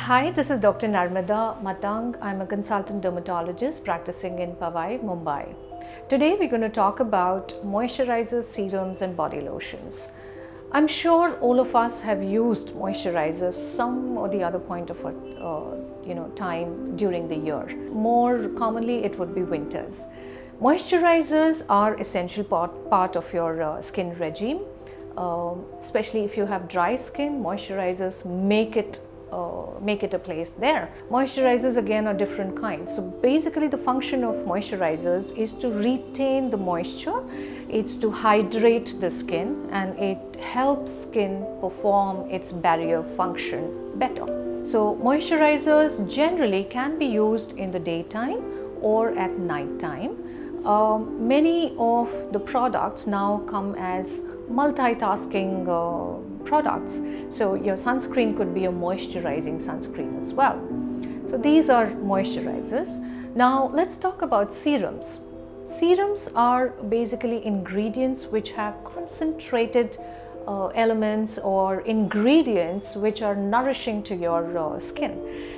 Hi, this is Dr. Narmada Matang. I'm a consultant dermatologist practicing in Powai, Mumbai. Today we're going to talk about moisturizers, serums and body lotions. I'm sure all of us have used moisturizers some or the other point of time during the year. More commonly it would be winters. Moisturizers are essential part of your skin regime. Especially if you have dry skin, moisturizers make it a place there. Moisturizers again are different kinds. So basically the function of moisturizers is to retain the moisture, it's to hydrate the skin, and it helps skin perform its barrier function better. So moisturizers generally can be used in the daytime or at night time. Many of the products now come as multitasking products. So your sunscreen could be a moisturizing sunscreen as well. So these are moisturizers. Now let's talk about serums. Serums are basically ingredients which have concentrated elements or ingredients which are nourishing to your skin.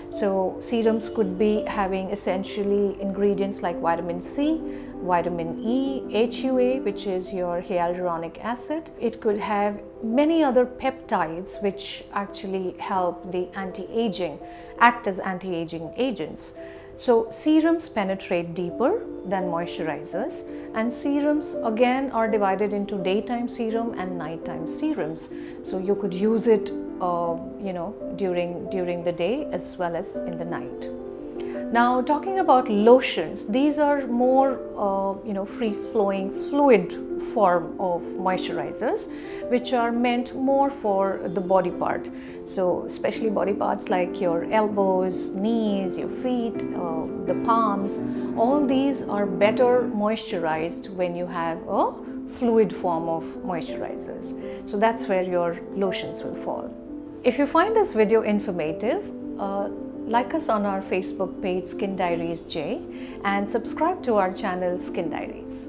So serums could be having essentially ingredients like vitamin C, vitamin E, HUA, which is your hyaluronic acid. It could have many other peptides which actually help the anti-aging, act as anti-aging agents. So serums penetrate deeper than moisturizers, and serums again are divided into daytime serum and nighttime serums. So you could use it during the day as well as in the night. Now talking about lotions, these are more free-flowing fluid form of moisturizers which are meant more for the body part. So especially body parts like your elbows, knees, your feet, the palms, all these are better moisturized when you have a fluid form of moisturizers. So that's where your lotions will fall. If you find this video informative, like us on our Facebook page Skin Diaries J and subscribe to our channel Skin Diaries.